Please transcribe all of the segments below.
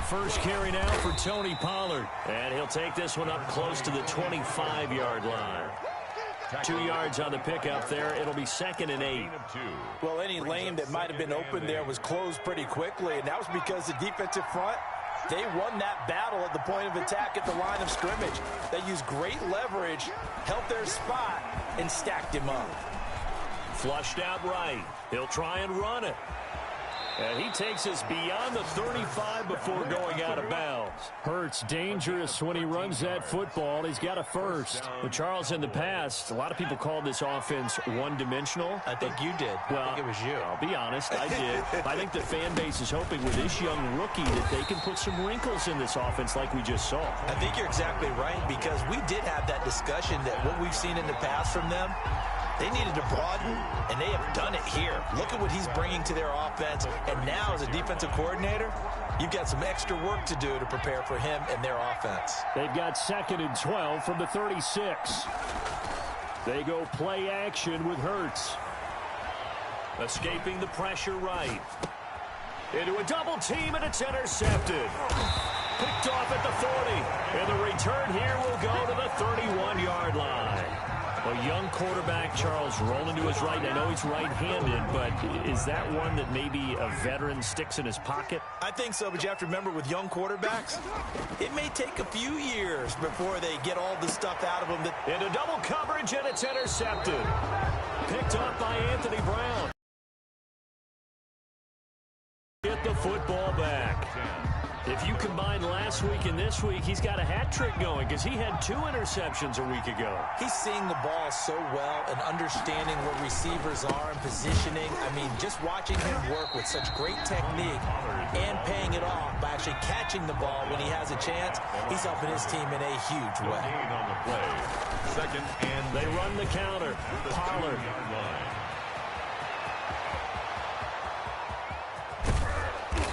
first carry now for Tony Pollard. And he'll take this one up close to the 25-yard line. 2 yards on the pickup there. It'll be 2nd and 8. Well, any lane that might have been open there was closed pretty quickly, and that was because the defensive front, they won that battle at the point of attack at the line of scrimmage. They used great leverage, held their spot, and stacked him up. Flushed out right. He'll try and run it. And he takes us beyond the 35 before going out of bounds. Hurts dangerous when he runs that football. He's got a first. But Charles, in the past, a lot of people called this offense one-dimensional. I think you did. Well, I think it was you. I'll be honest, I did. I think the fan base is hoping with this young rookie that they can put some wrinkles in this offense like we just saw. I think you're exactly right, because we did have that discussion that what we've seen in the past from them, they needed to broaden, and they have done it here. Look at what he's bringing to their offense. And now, as a defensive coordinator, you've got some extra work to do to prepare for him and their offense. They've got 2nd and 12 from the 36. They go play action with Hurts. Escaping the pressure right. Into a double team, and it's intercepted. Picked off at the 40. And the return here will go to the 31-yard line. A young quarterback, Charles, rolling to his right. I know he's right-handed, but is that one that maybe a veteran sticks in his pocket? I think so, but you have to remember with young quarterbacks, it may take a few years before they get all the stuff out of them. Into double coverage, and it's intercepted. Picked up by Anthony Brown. Get the football back. If you combine last week and this week, he's got a hat trick going because he had 2 interceptions a week ago. He's seeing the ball so well and understanding where receivers are and positioning. I mean, just watching him work with such great technique and paying it off by actually catching the ball when he has a chance, he's helping his team in a huge way. On the play. 2nd and they run the counter. Pollard.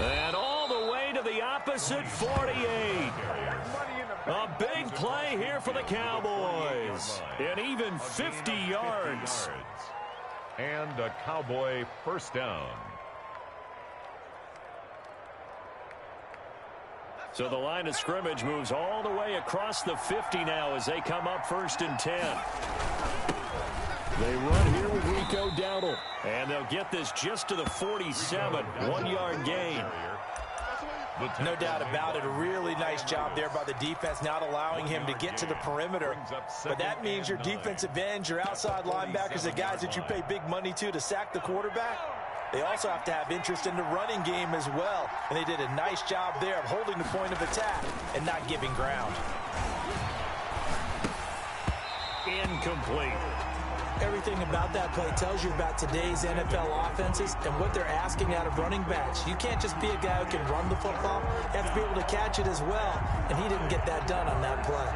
And all the way to the opposite 48. A big play here for the Cowboys. And even 50 yards. And a Cowboy first down. So the line of scrimmage moves all the way across the 50 now as they come up 1st and 10. They run here with Rico Dowdle. And they'll get this just to the 47. 1-yard gain. No doubt about it. A really nice job there by the defense, not allowing him to get to the perimeter. But that means your defensive ends, your outside linebackers, the guys that you pay big money to sack the quarterback, they also have to have interest in the running game as well. And they did a nice job there of holding the point of attack and not giving ground. Incomplete. Everything about that play tells you about today's NFL offenses and what they're asking out of running backs. You can't just be a guy who can run the football. You have to be able to catch it as well, and he didn't get that done on that play.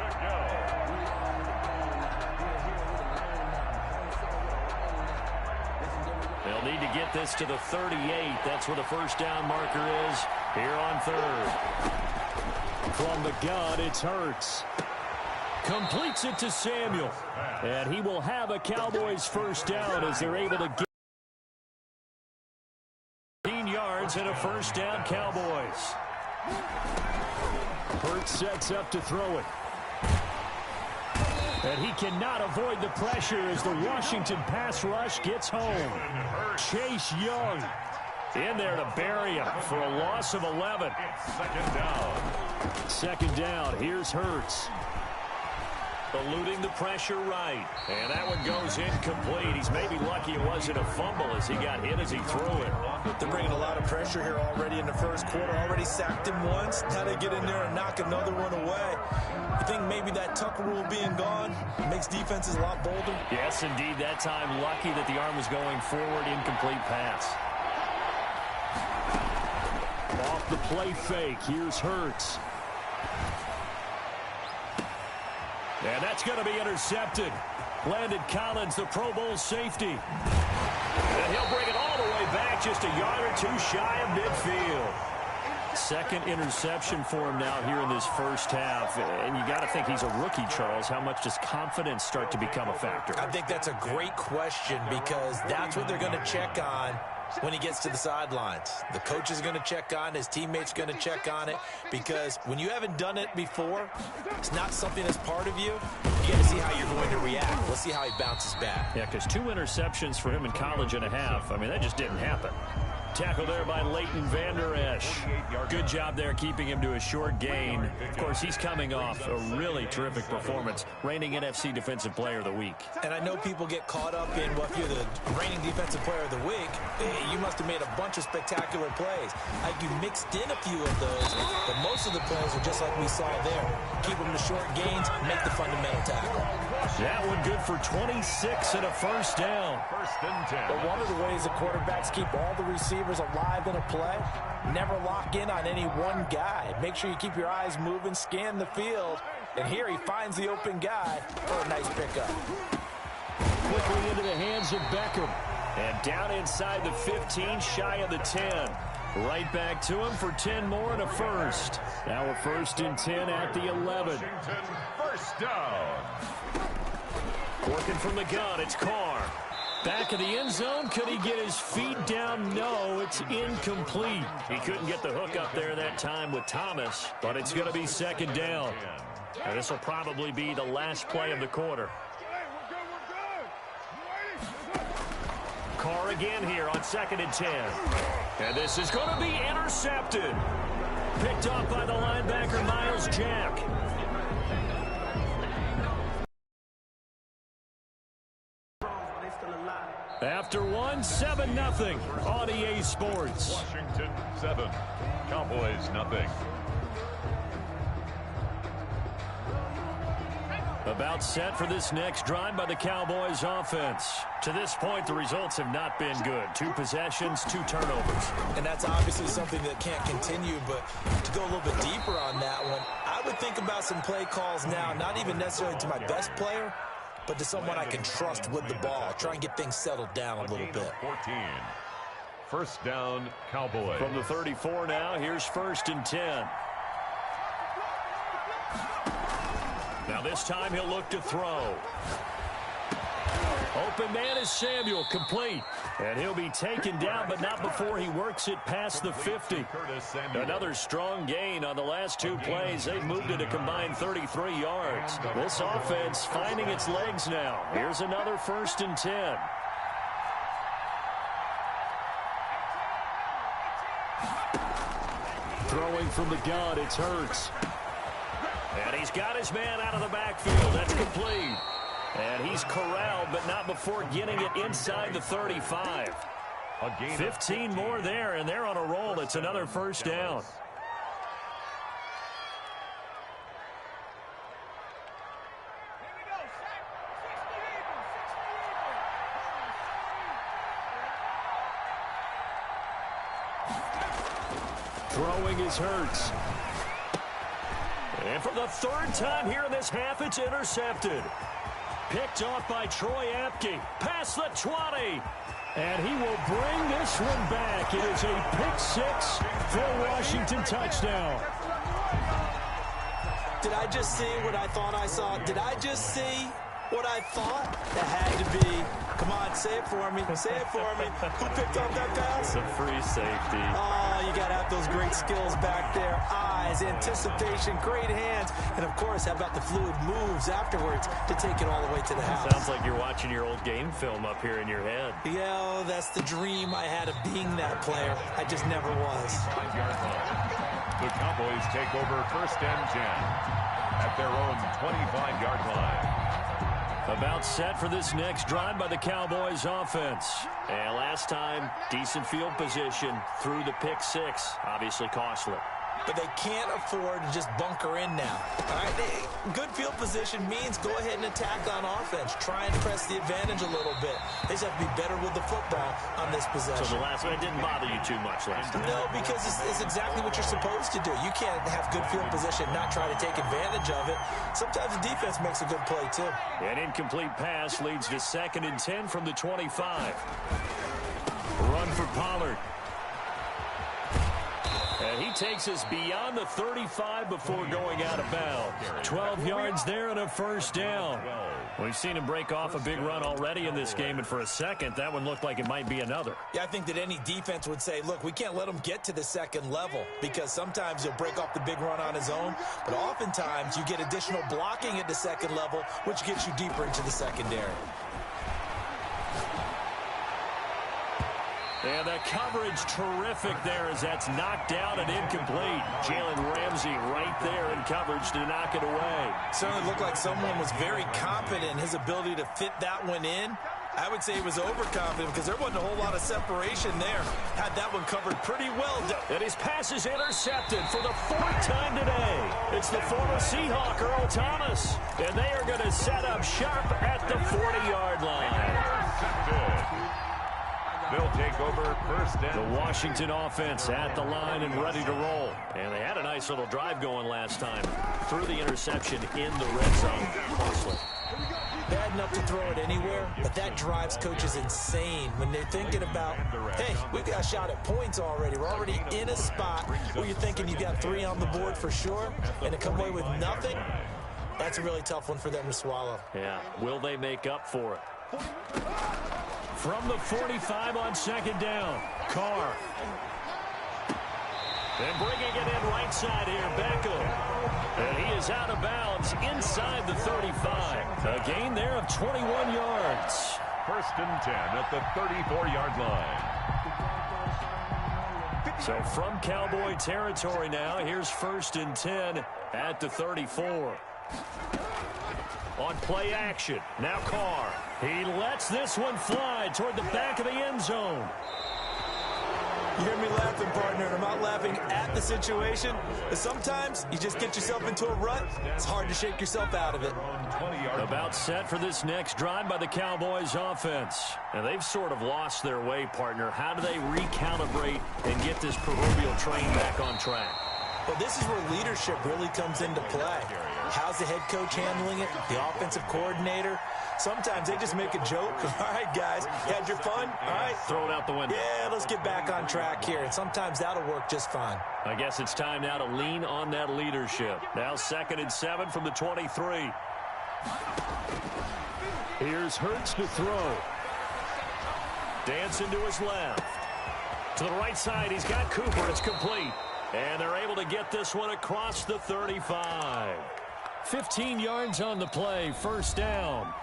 They'll need to get this to the 38. That's where the first down marker is here on 3rd. From the gun, it's Hurts. Completes it to Samuel. And he will have a Cowboys first down as they're able to get 15 yards and a first down, Cowboys. Hurts sets up to throw it. And he cannot avoid the pressure as the Washington pass rush gets home. Chase Young in there to bury him for a loss of 11. 2nd down. 2nd down. Here's Hurts. Eluding the pressure right. And that one goes incomplete. He's maybe lucky it wasn't a fumble as he got hit as he threw it. They're bringing a lot of pressure here already in the first quarter. Already sacked him once. Now they get in there and knock another one away. You think maybe that Tucker rule being gone makes defenses a lot bolder? Yes, indeed. That time lucky that the arm was going forward. Incomplete pass. Off the play fake. Here's Hurts. And that's going to be intercepted. Landon Collins, the Pro Bowl safety. And he'll bring it all the way back, just a yard or 2 shy of midfield. 2nd interception for him now here in this first half. And you got to think he's a rookie, Charles. How much does confidence start to become a factor? I think that's a great question because that's what they're going to check on when he gets to the sidelines. The coach is going to check on it. His teammates going to check on it, because when you haven't done it before, it's not something that's part of you. You got to see how you're going to react. Let's see how he bounces back. Yeah, because 2 interceptions for him in college and a half. I mean, that just didn't happen. Tackle there by Leighton Vander Esch. Good job there keeping him to a short gain. Of course, he's coming off a really terrific performance, reigning NFC Defensive Player of the Week. And I know people get caught up in, well, if you're the reigning Defensive Player of the Week, you must have made a bunch of spectacular plays. Like, you mixed in a few of those, but most of the plays are just like we saw there. Keep them to short gains, make the fundamental tackle. That one good for 26 and a first down. First and 10. But one of the ways that quarterbacks keep all the receivers alive in a play, never lock in on any one guy. Make sure you keep your eyes moving, scan the field, and here he finds the open guy for a nice pickup. Quickly into the hands of Beckham. And down inside the 15, shy of the 10. Right back to him for 10 more and a first. Now a first and 10 at the 11. Washington, first down. Working from the gun, it's Carr. Back of the end zone, could he get his feet down? No, it's incomplete. He couldn't get the hook up there that time with Thomas, but it's going to be second down. And this will probably be the last play of the quarter. Carr again here on second and 10. And this is going to be intercepted. Picked off by the linebacker, Miles Jack. After 7-0 on EA Sports. Washington 7, Cowboys nothing. About set for this next drive by the Cowboys offense. To this point, the results have not been good. 2 possessions, 2 turnovers. And that's obviously something that can't continue, but to go a little bit deeper on that one, I would think about some play calls now, not even necessarily to my best player, but to someone I can trust with the ball. Try and get things settled down a little bit. 14. First down, Cowboys. From the 34 now, here's first and 10. Now this time he'll look to throw. Open man is Samuel, complete. And he'll be taken down, but not before he works it past the 50. Another strong gain on the last 2 plays. They've moved it a combined 33 yards. This offense finding its legs now. Here's another first and 10. Throwing from the gun, it's Hurts. And he's got his man out of the backfield. That's complete. And he's corralled, but not before getting it inside the 35. 15 more there, and they're on a roll. It's another first down. Throwing is Hurts. And for the 3rd time here in this half, it's intercepted. Picked off by Troy Apke. Past the 20. And he will bring this one back. It is a pick 6 for a Washington touchdown. Did I just see what I thought I saw? Did I just see what I thought? That had to be. Come on, say it for me. Say it for me. Who picked up that pass? It's a free safety. Oh, you got to have those great skills back there. Eyes, anticipation, great hands. And, of course, how about the fluid moves afterwards to take it all the way to the house? Sounds like you're watching your old game film up here in your head. Yeah, that's the dream I had of being that player. I just never was. 5-yard line. The Cowboys take over first and 10 at their own 25-yard line. About set for this next drive by the Cowboys offense. And last time, decent field position through the pick 6. Obviously costly. But they can't afford to just bunker in now. All right, good field position means go ahead and attack on offense. Try and press the advantage a little bit. They just have to be better with the football on this possession. So the last one didn't bother you too much last time? No, because it's exactly what you're supposed to do. You can't have good field position, not try to take advantage of it. Sometimes the defense makes a good play, too. An incomplete pass leads to second and 10 from the 25. Run for Pollard. And he takes us beyond the 35 before going out of bounds. 12 yards there and a first down. We've seen him break off a big run already in this game, and for a second, that one looked like it might be another. Yeah, I think that any defense would say, look, we can't let him get to the second level, because sometimes he'll break off the big run on his own, but oftentimes you get additional blocking at the second level, which gets you deeper into the secondary. And the coverage terrific there as that's knocked out and incomplete. Jalen Ramsey right there in coverage to knock it away. Certainly looked like someone was very confident in his ability to fit that one in. I would say he was overconfident because there wasn't a whole lot of separation there. Had that one covered pretty well. And his pass is intercepted for the fourth time today. It's the former Seahawk, Earl Thomas. And they are going to set up sharp at the 40-yard line. They'll take over first and the Washington offense at the line and ready to roll. And they had a nice little drive going last time. Threw the interception in the red zone. Costly. Bad enough to throw it anywhere, but that drives coaches insane when they're thinking about, hey, we've got a shot at points already. We're already in a spot where you're thinking you got 3 on the board for sure, and to come away with nothing, that's a really tough one for them to swallow. Yeah, will they make up for it? From the 45 on second down, Carr. And bringing it in right side here, Beckham. And he is out of bounds inside the 35. A gain there of 21 yards. First and 10 at the 34-yard line. So from Cowboy territory now, here's first and 10 at the 34. On play action, now Carr. He lets this one fly toward the back of the end zone. You hear me laughing, partner. I'm not laughing at the situation, but sometimes you just get yourself into a rut. It's hard to shake yourself out of it. About set for this next drive by the Cowboys offense. And they've sort of lost their way, partner. How do they recalibrate and get this proverbial train back on track? Well, this is where leadership really comes into play. How's the head coach handling it? The offensive coordinator? Sometimes they just make a joke. All right, guys, you had your fun? All right. Throw it out the window. Yeah, let's get back on track here. And sometimes that'll work just fine. I guess it's time now to lean on that leadership. Now 2nd and 7 from the 23. Here's Hurts to throw. Dancing to his left. To the right side, he's got Cooper. It's complete. And they're able to get this one across the 35. 15 yards on the play, first down.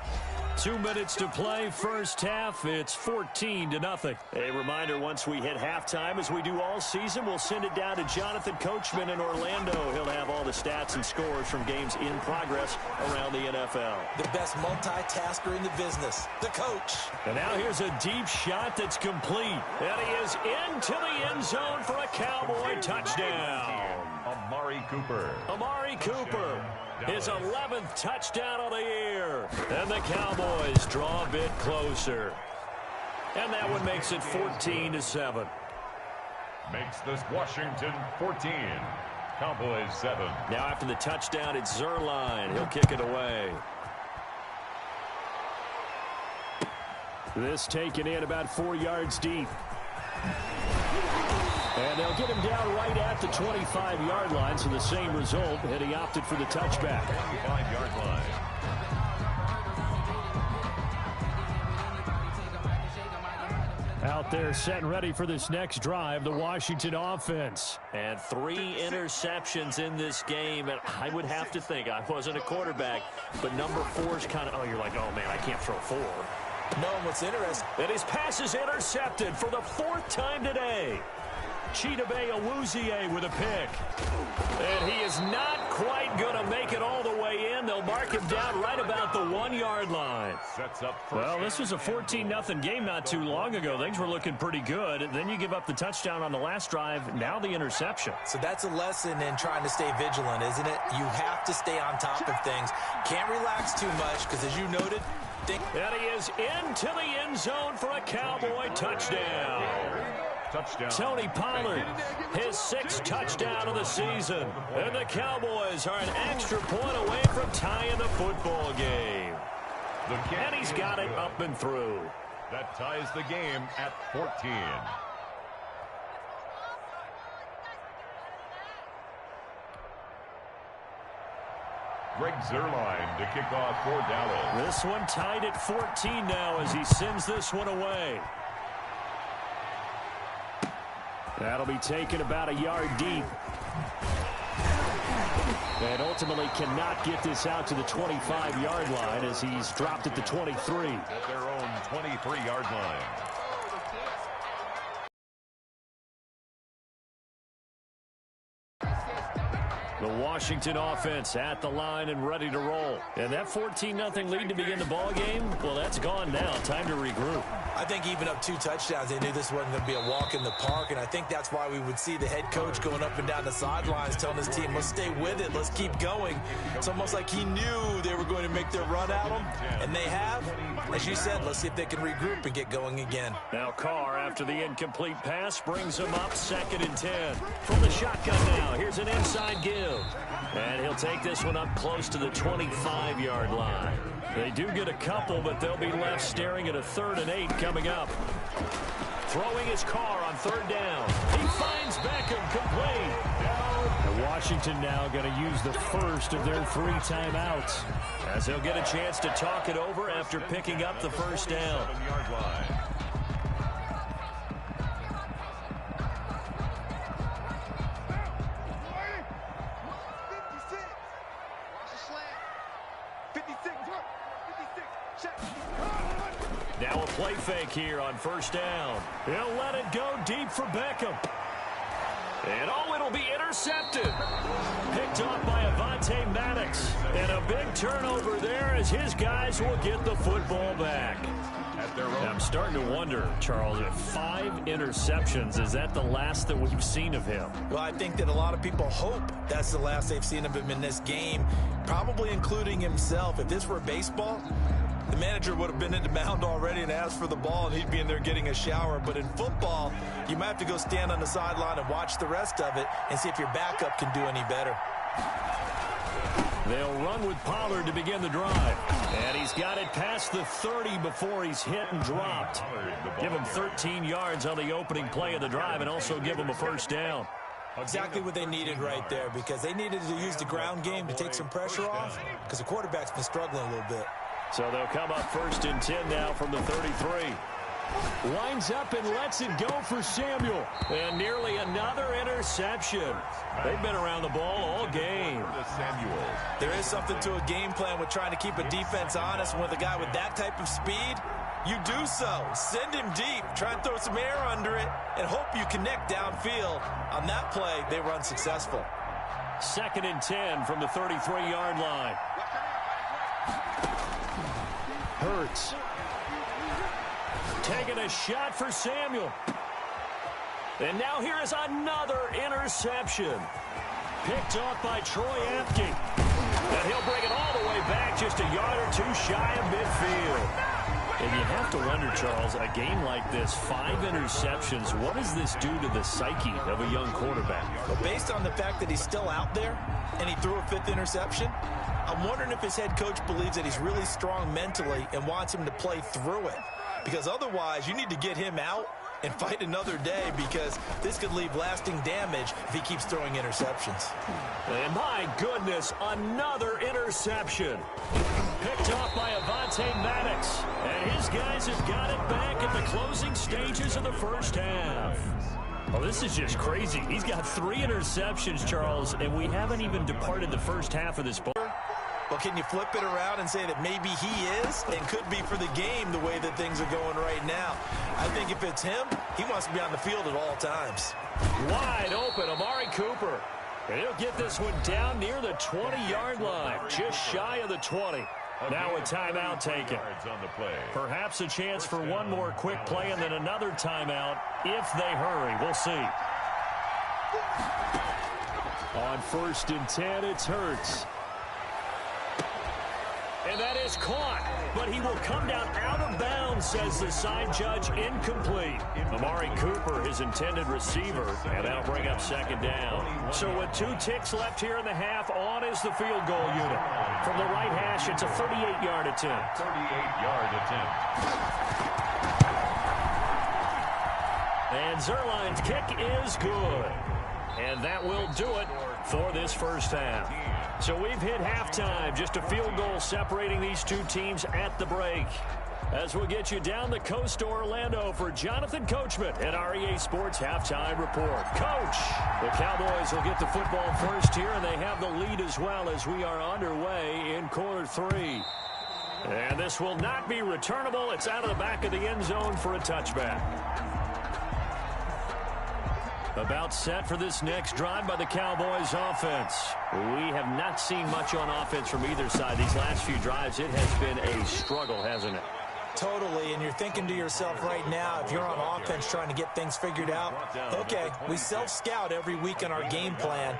2 minutes to play, first half. It's 14-0. A reminder, once we hit halftime, as we do all season, we'll send it down to Jonathan Coachman in Orlando. He'll have all the stats and scores from games in progress around the NFL. The best multitasker in the business, the coach. And now here's a deep shot that's complete. And he is into the end zone for a Cowboy touchdown. Amari Cooper. His 11th touchdown of the year. And the Cowboys draw a bit closer. And that one makes it 14-7. Makes this Washington 14. Cowboys 7. Now after the touchdown, it's Zerline. He'll kick it away. This taken in about 4 yards deep. And they'll get him down right at the 25-yard line, so the same result, and he opted for the touchback. 25-yard line. Out there set and ready for this next drive, the Washington offense. And 3 interceptions in this game, and I would have to think, I wasn't a quarterback, but number 4 is kind of, oh, you're like, oh, man, I can't throw 4. No, what's interesting? And his pass is intercepted for the 4th time today. Chidobe Awuzie with a pick. And he is not quite going to make it all the way in. They'll mark him down right about the 1-yard line. Well, this was a 14-0 game not too long ago. Things were looking pretty good. Then you give up the touchdown on the last drive. Now the interception. So that's a lesson in trying to stay vigilant, isn't it? You have to stay on top of things. Can't relax too much because, as you noted, and he is into the end zone for a Cowboy touchdown. Tony Pollard, his 6th touchdown of the season. And the Cowboys are an extra point away from tying the football game. And he's got it up and through. That ties the game at 14. Greg Zuerlein to kick off for Dallas. This one tied at 14 now as he sends this one away. That'll be taken about a yard deep. And ultimately cannot get this out to the 25-yard line as he's dropped at the 23. At their own 23-yard line. The Washington offense at the line and ready to roll. And that 14-0 lead to begin the ball game, well, that's gone now. Time to regroup. I think even up 2 touchdowns, they knew this wasn't going to be a walk in the park, and I think that's why we would see the head coach going up and down the sidelines telling his team, let's stay with it, let's keep going. It's almost like he knew they were going to make their run at him, and they have. As you said, let's see if they can regroup and get going again. Now Carr, after the incomplete pass, brings him up 2nd and 10. From the shotgun now, here's an inside give. And he'll take this one up close to the 25-yard line. They do get a couple, but they'll be left staring at a 3rd and 8 coming up. Throwing his Carr on 3rd down. He finds Beckham complete. And Washington now going to use the first of their 3 timeouts, as he'll get a chance to talk it over after picking up the first down. 7-yard line. Now a play fake here on 1st down. He'll let it go deep for Beckham. And it'll be intercepted. Picked off by Avonte Maddox. And a big turnover there as his guys will get the football back. I'm starting to wonder, Charles, if 5 interceptions, is that the last that we've seen of him? Well, I think that a lot of people hope that's the last they've seen of him in this game, probably including himself. If this were baseball, the manager would have been in the mound already and asked for the ball, and he'd be in there getting a shower. But in football, you might have to go stand on the sideline and watch the rest of it and see if your backup can do any better. They'll run with Pollard to begin the drive. And he's got it past the 30 before he's hit and dropped. Give him 13 yards on the opening play of the drive and also give him a first down. Exactly what they needed right there, because they needed to use the ground game to take some pressure off, because the quarterback's been struggling a little bit. So they'll come up 1st and 10 now from the 33. Lines up and lets it go for Samuel. And nearly another interception. They've been around the ball all game. There is something to a game plan with trying to keep a defense honest. With a guy with that type of speed, you do so. Send him deep. Try and throw some air under it and hope you connect downfield. On that play, they run successful. 2nd and 10 from the 33-yard line. Hurts. Taking a shot for Samuel. And now here is another interception. Picked off by Troy Apke. And he'll bring it all the way back just a yard or 2 shy of midfield. And you have to wonder, Charles, a game like this, 5 interceptions, what does this do to the psyche of a young quarterback? Well, based on the fact that he's still out there and he threw a 5th interception, I'm wondering if his head coach believes that he's really strong mentally and wants him to play through it. Because otherwise, you need to get him out and fight another day, because this could leave lasting damage if he keeps throwing interceptions. And my goodness, another interception. Picked off by Avonte Maddox. And his guys have got it back at the closing stages of the first half. Well, this is just crazy. He's got 3 interceptions, Charles, and we haven't even departed the first half of this ball. Well, can you flip it around and say that maybe he is and could be for the game the way that things are going right now? I think if it's him, he wants to be on the field at all times. Wide open, Amari Cooper. And he'll get this one down near the 20-yard line, just shy of the 20. Now a timeout taken. Perhaps a chance for one more quick play and then another timeout if they hurry. We'll see. On 1st and 10, it's Hurts. And that is caught, but he will come down out of bounds, says the side judge, incomplete. Amari Cooper, his intended receiver, and that'll bring up 2nd down. So with 2 ticks left here in the half, on is the field goal unit. From the right hash, it's a 38-yard attempt. 38-yard attempt. And Zuerlein's kick is good. And that will do it for this first half. So we've hit halftime. Just a field goal separating these two teams at the break. As we'll get you down the coast to Orlando for Jonathan Coachman at our EA Sports Halftime Report. Coach, the Cowboys will get the football first here, and they have the lead as well as we are underway in quarter 3. And this will not be returnable. It's out of the back of the end zone for a touchback. About set for this next drive by the Cowboys offense. We have not seen much on offense from either side. These last few drives, it has been a struggle, hasn't it? Totally, and you're thinking to yourself right now, if you're on offense trying to get things figured out, okay, we self-scout every week on our game plan.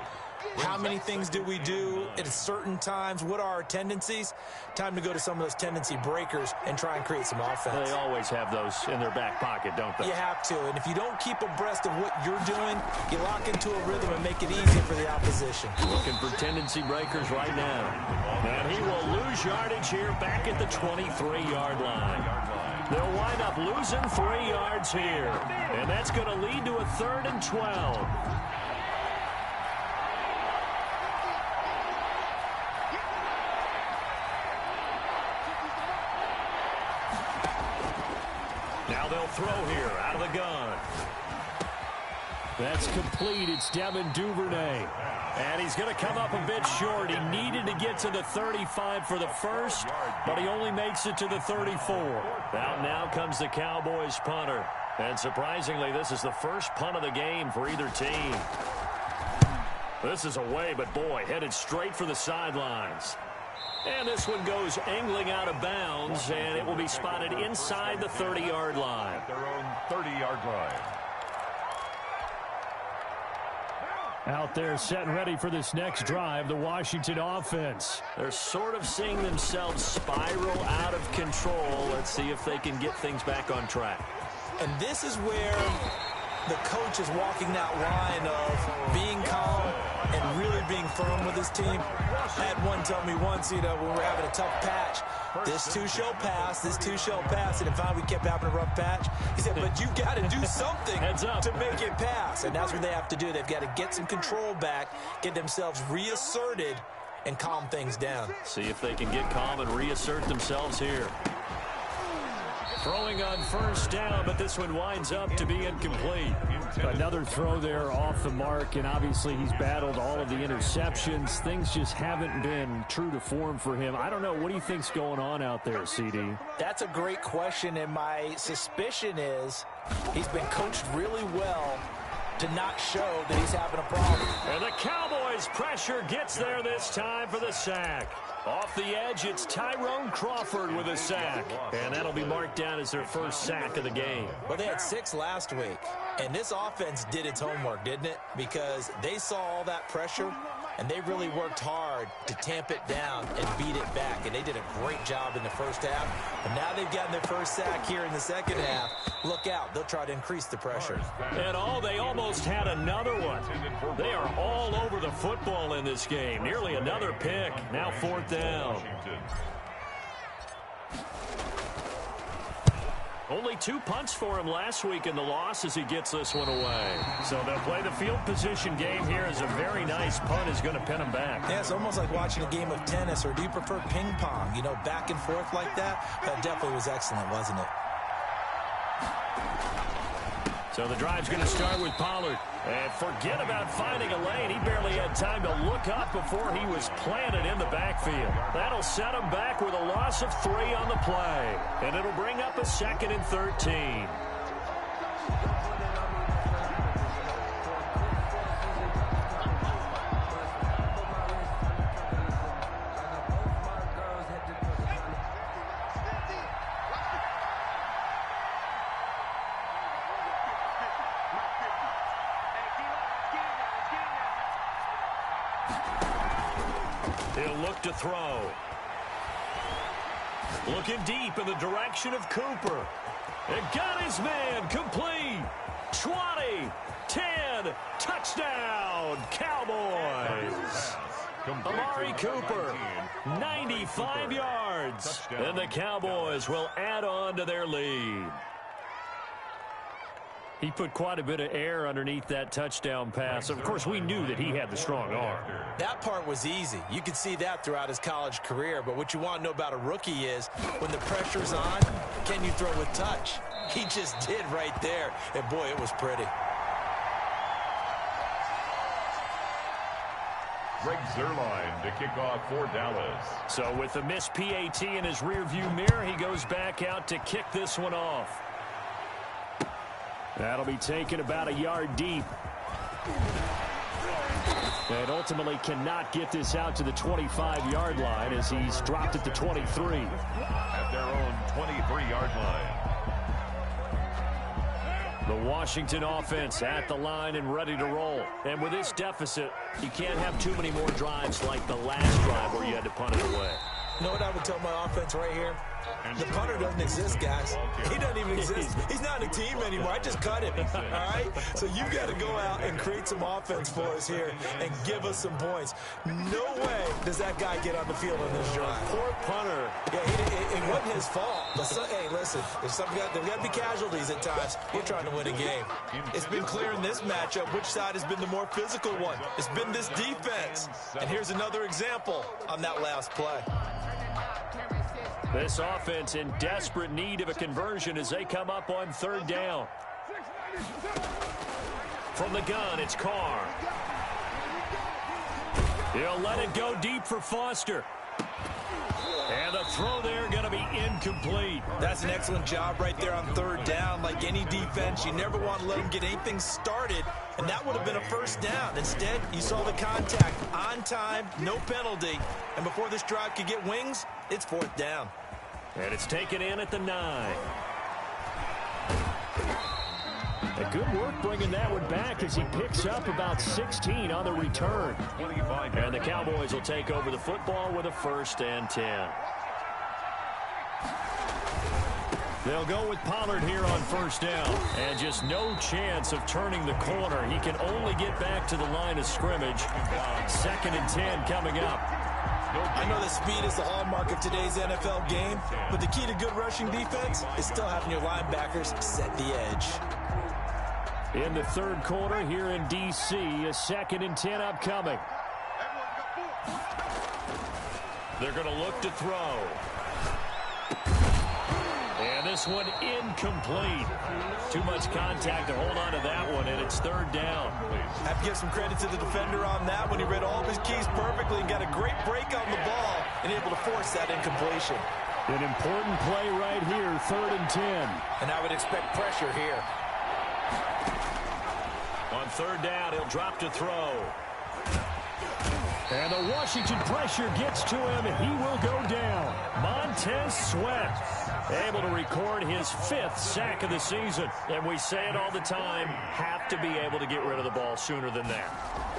How many things do we do at certain times? What are our tendencies? Time to go to some of those tendency breakers and try and create some offense. They always have those in their back pocket, don't they? You have to, and if you don't keep abreast of what you're doing, you lock into a rhythm and make it easier for the opposition. Looking for tendency breakers right now. And he will lose yardage here back at the 23-yard line. They'll wind up losing 3 yards here. And that's going to lead to a 3rd and 12. Now they'll throw here out of the gun. That's complete. It's Devin Duvernay. And he's going to come up a bit short. He needed to get to the 35 for the first, but he only makes it to the 34. Out now comes the Cowboys punter. And surprisingly, this is the first punt of the game for either team. This is away, but boy, headed straight for the sidelines. And this one goes angling out of bounds, and it will be spotted inside the 30-yard line. Their own 30-yard line. Out there set and ready for this next drive, the Washington offense. They're sort of seeing themselves spiral out of control. Let's see if they can get things back on track. And this is where the coach is walking that line of being calm and really being firm with his team. I had one tell me once, when we were having a tough patch, this too shall pass, this too shall pass. And finally we kept having a rough patch. He said, but you got to do something to make it pass. And that's what they have to do. They've got to get some control back, get themselves reasserted, and calm things down. See if they can get calm and reassert themselves here. Throwing on first down, but this one winds up to be incomplete. Another throw there off the mark, and obviously he's battled all of the interceptions. Things just haven't been true to form for him. I don't know. What do you think's going on out there, CD? That's a great question, and my suspicion is he's been coached really well to not show that he's having a problem. And the Cowboys' pressure gets there this time for the sack. Off the edge, it's Tyrone Crawford with a sack. And that'll be marked down as their first sack of the game. Well, they had 6 last week. And this offense did its homework, didn't it? Because they saw all that pressure, and they really worked hard to tamp it down and beat it back. And they did a great job in the first half. And now they've gotten their first sack here in the second half. Look out. They'll try to increase the pressure. And they almost had another one. They are all over the football in this game. Nearly another pick. Now 4th down. Only 2 punts for him last week in the loss as he gets this one away. So they'll play the field position game here as a very nice punt is going to pin him back. Yeah, it's almost like watching a game of tennis, or do you prefer ping pong? Back and forth like that? That definitely was excellent, wasn't it? So the drive's going to start with Pollard. And forget about finding a lane. He barely had time to look up before he was planted in the backfield. That'll set him back with a loss of 3 on the play. And it'll bring up a 2nd and 13. He'll look to throw. Looking deep in the direction of Cooper. It got his man complete. 20, 10, touchdown, Cowboys. Amari Cooper, 95 yards. And the Cowboys will add on to their lead. He put quite a bit of air underneath that touchdown pass. Of course, we knew that he had the strong arm. That part was easy. You could see that throughout his college career. But what you want to know about a rookie is when the pressure's on, can you throw with touch? He just did right there. And, boy, it was pretty. Greg Zuerlein to kick off for Dallas. So with the missed PAT in his rearview mirror, he goes back out to kick this one off. That'll be taken about a yard deep. And ultimately cannot get this out to the 25-yard line as he's dropped it to 23. At their own 23-yard line. The Washington offense at the line and ready to roll. And with this deficit, you can't have too many more drives like the last drive where you had to punt it away. You know what I would tell my offense right here? The punter doesn't exist, guys. He doesn't even exist. He's not a team anymore. I just cut him, all right? So you got to go out and create some offense for us here and give us some points. No way does that guy get on the field on this drive. Poor punter. Yeah, it wasn't his fault. But hey, listen, there's got to be casualties at times. We're trying to win a game. It's been clear in this matchup which side has been the more physical one. It's been this defense. And here's another example on that last play. This offense in desperate need of a conversion as they come up on third down. From the gun, it's Carr. He'll let it go deep for Foster. And the throw there going to be incomplete. That's an excellent job right there on third down. Like any defense, you never want to let them get anything started, and that would have been a first down. Instead, you saw the contact on time, no penalty, and before this drive could get wings, it's fourth down. And it's taken in at the 9. A good work bringing that one back as he picks up about 16 on the return. And the Cowboys will take over the football with a 1st and 10. They'll go with Pollard here on first down. And just no chance of turning the corner. He can only get back to the line of scrimmage. 2nd and 10 coming up. I know that speed is the hallmark of today's NFL game, but the key to good rushing defense is still having your linebackers set the edge. In the third quarter here in D.C., a 2nd and 10 upcoming. They're going to look to throw. And this one incomplete. Too much contact to hold on to that one, and it's third down. I have to give some credit to the defender on that one. He read all of his keys perfectly and got a great break on the ball and able to force that incompletion. An important play right here, 3rd and 10. And I would expect pressure here. On third down, he'll drop to throw. And the Washington pressure gets to him, and he will go down. Montez Sweat able to record his 5th sack of the season. And we say it all the time, have to be able to get rid of the ball sooner than that.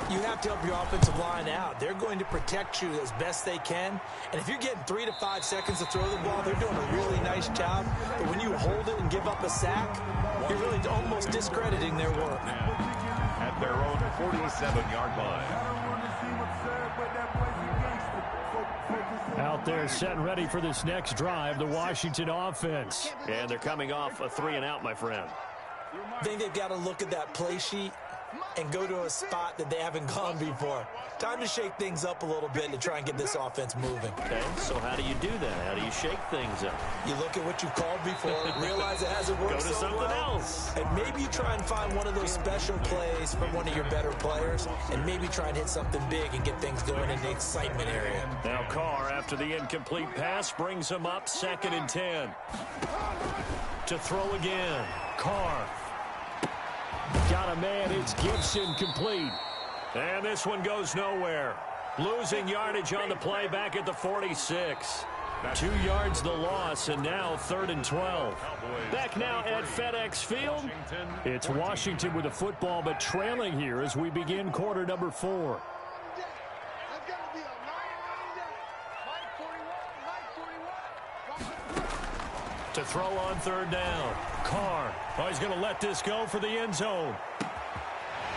You have to help your offensive line out. They're going to protect you as best they can. And if you're getting 3 to 5 seconds to throw the ball, they're doing a really nice job. But when you hold it and give up a sack, you're really almost discrediting their work. At their own 47-yard line. Out there set and ready for this next drive, the Washington offense. And they're coming off a 3-and-out, my friend. I think they've got to look at that play sheet and go to a spot that they haven't gone before. Time to shake things up a little bit to try and get this offense moving. Okay, so how do you do that? How do you shake things up? You look at what you called before, realize it hasn't worked so so something well, else. and maybe you try and find one of those special plays from one of your better players, and maybe try and hit something big and get things going in the excitement area. Now Carr, after the incomplete pass, brings him up 2nd and 10. To throw again. Carr. Got a man, it's Gibson complete. And this one goes nowhere. Losing yardage on the play back at the 46. 2 yards the loss, and now 3rd and 12. Back now at FedEx Field. It's Washington with the football, but trailing here as we begin quarter number 4. To throw on third down. Carr. Oh, he's going to let this go for the end zone.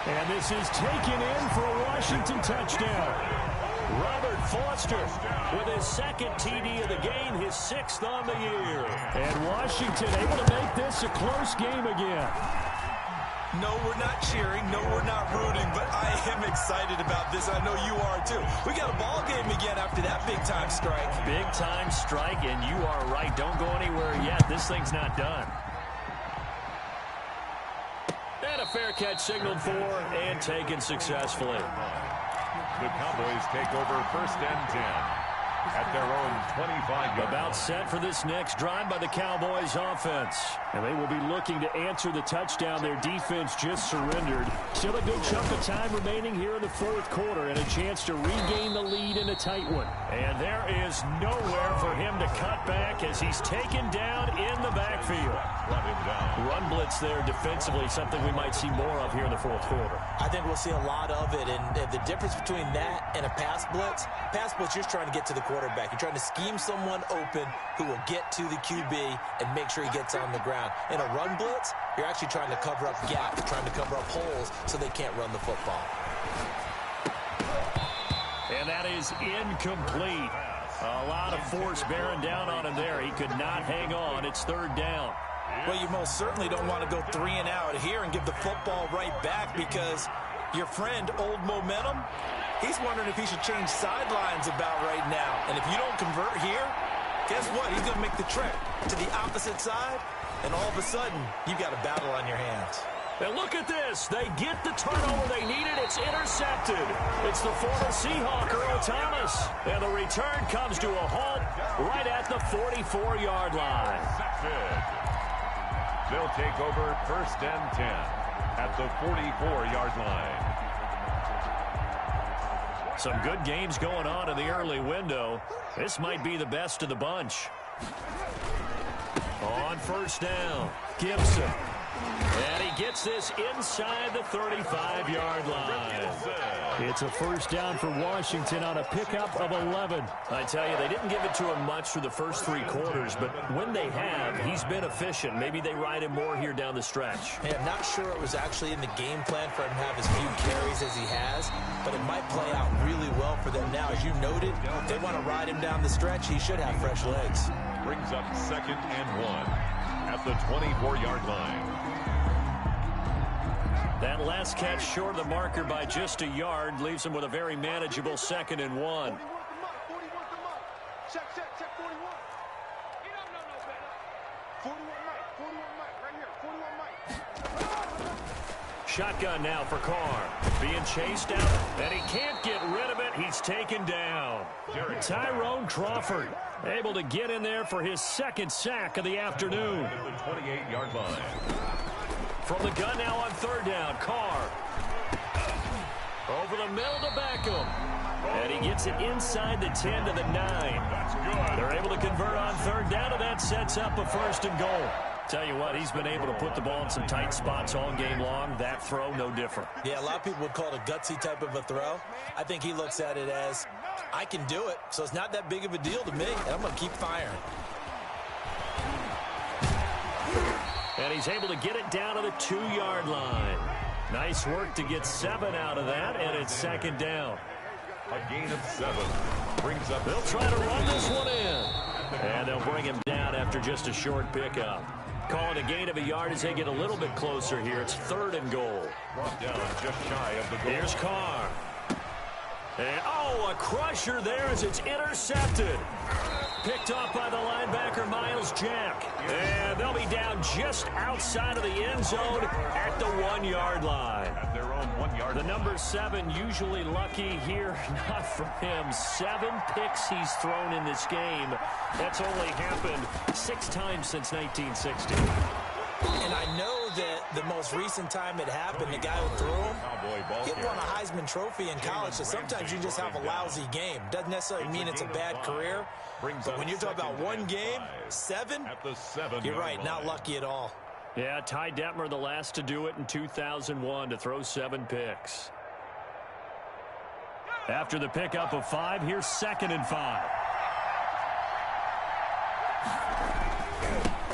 And this is taken in for a Washington touchdown. Robert Foster with his 2nd TD of the game, his 6th on the year. And Washington able to make this a close game again. No, we're not cheering. No, we're not rooting. But I am excited about this. I know you are, too. We got a ball game again after that big-time strike. Big-time strike, and you are right. Don't go anywhere yet. This thing's not done. And a fair catch signaled for and taken successfully. The Cowboys take over 1st and 10 at their own 25-yard. About set for this next drive by the Cowboys offense. And they will be looking to answer the touchdown their defense just surrendered. Still a good chunk of time remaining here in the 4th quarter and a chance to regain the lead in a tight one. And there is nowhere for him to cut back as he's taken down in the backfield. Run blitz there defensively, something we might see more of here in the 4th quarter. I think we'll see a lot of it, and the difference between that and a pass blitz, you're trying to get to the quarterback. You're trying to scheme someone open who will get to the QB and make sure he gets on the ground. In a run blitz, you're actually trying to cover up gaps, trying to cover up holes so they can't run the football. And that is incomplete. A lot of force bearing down on him there. He could not hang on. It's 3rd down. Well, you most certainly don't want to go 3 and out here and give the football right back because your friend, Old Momentum, he's wondering if he should change sidelines about right now. And if you don't convert here, guess what? He's going to make the trek to the opposite side, and all of a sudden, you've got a battle on your hands. And look at this. They get the turnover they needed. It's intercepted. It's the former Seahawk, Earl Thomas. And the return comes to a halt right at the 44-yard line. They'll take over 1st and 10 at the 44-yard line. Some good games going on in the early window. This might be the best of the bunch. On 1st down, Gibson. And he gets this inside the 35-yard line. It's a 1st down for Washington on a pickup of 11. I tell you, they didn't give it to him much through the first 3 quarters, but when they have, he's been efficient. Maybe they ride him more here down the stretch. Hey, I'm not sure it was actually in the game plan for him to have as few carries as he has, but it might play out really well for them now. As you noted, if they want to ride him down the stretch, he should have fresh legs. Brings up 2nd and 1 at the 24-yard line. That last catch short of the marker by just a yard leaves him with a very manageable 2nd and 1. Check 41. He don't know no better. 41 Mike. Shotgun now for Carr. Being chased out, and he can't get rid of it. He's taken down. Tyrone Crawford able to get in there for his 2nd sack of the afternoon. The 28-yard line. From the gun now on 3rd down, Carr. Over the middle to Beckham. And he gets it inside the 10 to the 9. That's good. They're able to convert on 3rd down, and that sets up a 1st and goal. Tell you what, he's been able to put the ball in some tight spots all game long. That throw, no different. Yeah, a lot of people would call it a gutsy type of a throw. I think he looks at it as, I can do it, so it's not that big of a deal to me, and I'm going to keep firing. And he's able to get it down to the 2-yard line. Nice work to get 7 out of that, and it's 2nd down. A gain of 7 brings up. They'll try to run this one in. And they'll bring him down after just a short pickup. Calling a gain of a yard as they get a little bit closer here. It's 3rd and goal. Brought down just shy of the goal. Here's Carr. And, a crusher there as it's intercepted. Picked off by the linebacker, Miles Jack. And they'll be down just outside of the end zone at the 1-yard line. At their own 1-yard line. The number 7 usually lucky here. Not for him. 7 picks he's thrown in this game. That's only happened 6 times since 1960. And I know that the most recent time it happened, the guy who threw him, he won a Heisman Trophy in college, so sometimes you just have a lousy game. Doesn't necessarily mean it's a bad career, but when you're talking about one game, 7, you're right, not lucky at all. Yeah, Ty Detmer, the last to do it in 2001, to throw 7 picks. After the pickup of 5, here's 2nd and 5.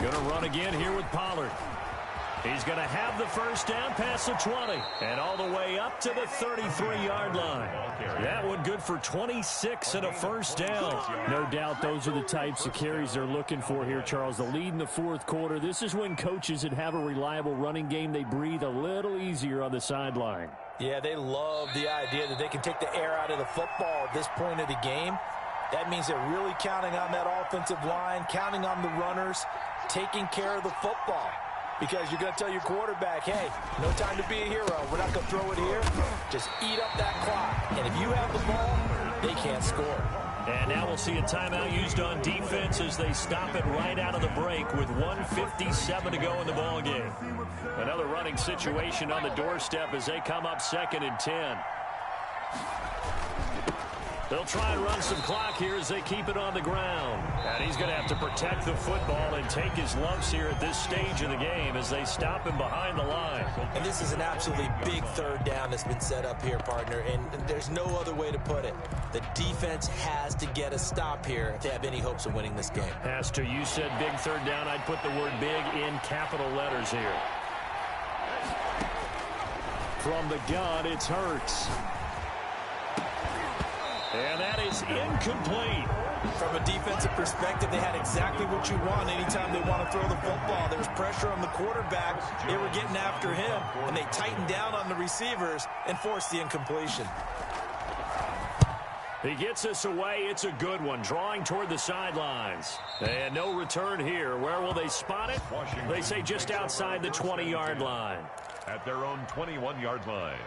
Going to run again here with Pollard. He's going to have the first down past the 20 and all the way up to the 33-yard line. That one good for 26 and a first down. No doubt those are the types of carries they're looking for here, Charles. The lead in the fourth quarter. This is when coaches that have a reliable running game, they breathe a little easier on the sideline. Yeah, they love the idea that they can take the air out of the football at this point of the game. That means they're really counting on that offensive line, counting on the runners, taking care of the football. Because you're going to tell your quarterback, hey, no time to be a hero. We're not going to throw it here. Just eat up that clock. And if you have the ball, they can't score. And now we'll see a timeout used on defense as they stop it right out of the break with 1:57 to go in the ballgame. Another running situation on the doorstep as they come up 2nd and 10. They'll try and run some clock here as they keep it on the ground. And he's going to have to protect the football and take his lumps here at this stage of the game as they stop him behind the line. And this is an absolutely big third down that's been set up here, partner, and there's no other way to put it. The defense has to get a stop here if they have any hopes of winning this game. Pastor, you said big third down. I'd put the word big in capital letters here. From the gun, it's Hurts. And that is incomplete. From a defensive perspective, they had exactly what you want anytime they want to throw the football. There was pressure on the quarterback. They were getting after him, and they tightened down on the receivers and forced the incompletion. He gets us away. It's a good one, drawing toward the sidelines. And no return here. Where will they spot it? They say just outside the 20-yard line. At their own 21-yard line.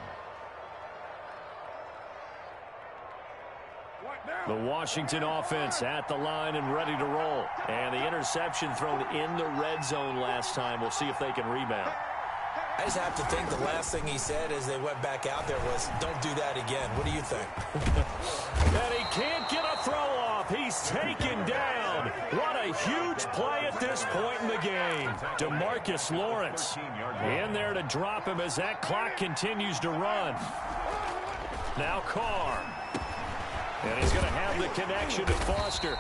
The Washington offense at the line and ready to roll. And the interception thrown in the red zone last time. We'll see if they can rebound. I just have to think the last thing he said as they went back out there was, don't do that again. What do you think? And he can't get a throw off. He's taken down. What a huge play at this point in the game. DeMarcus Lawrence in there to drop him as that clock continues to run. Now Carr. And he's going to have the connection to Foster.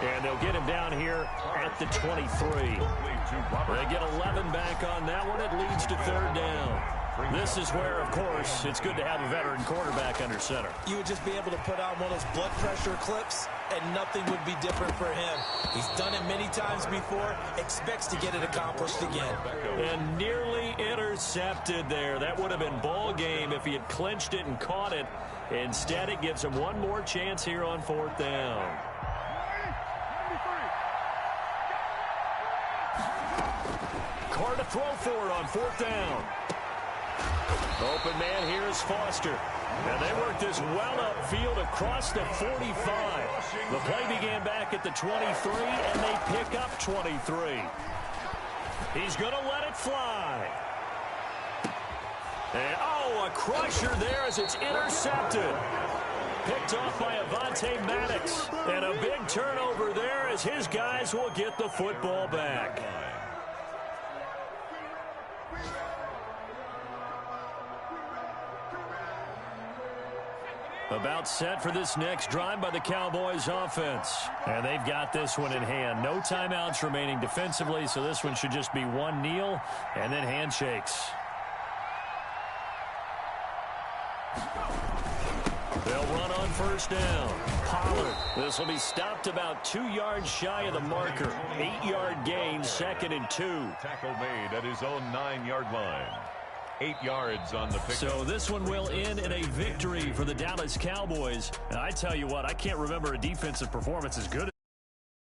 And they'll get him down here at the 23. They get 11 back on that one. It leads to third down. This is where, of course, it's good to have a veteran quarterback under center. You would just be able to put on one of those blood pressure clips, and nothing would be different for him. He's done it many times before, expects to get it accomplished again. And nearly intercepted there. That would have been ball game if he had clinched it and caught it. Instead, it gives him one more chance here on fourth down. Carr to throw for it on fourth down. Open man here is Foster. And they work this well upfield across the 45. The play began back at the 23, and they pick up 23. He's going to let it fly. And, oh, a crusher there as it's intercepted. Picked off by Avonte Maddox. And a big turnover there as his guys will get the football back. About set for this next drive by the Cowboys offense. And they've got this one in hand. No timeouts remaining defensively, so this one should just be one kneel and then handshakes. They'll run on first down. Pollard. This will be stopped about 2 yards shy of the marker. 8-yard gain, 2nd and 2. Tackle made at his own 9-yard line. 8 yards on the pick. So this one will end in a victory for the Dallas Cowboys. And I tell you what, I can't remember a defensive performance as good as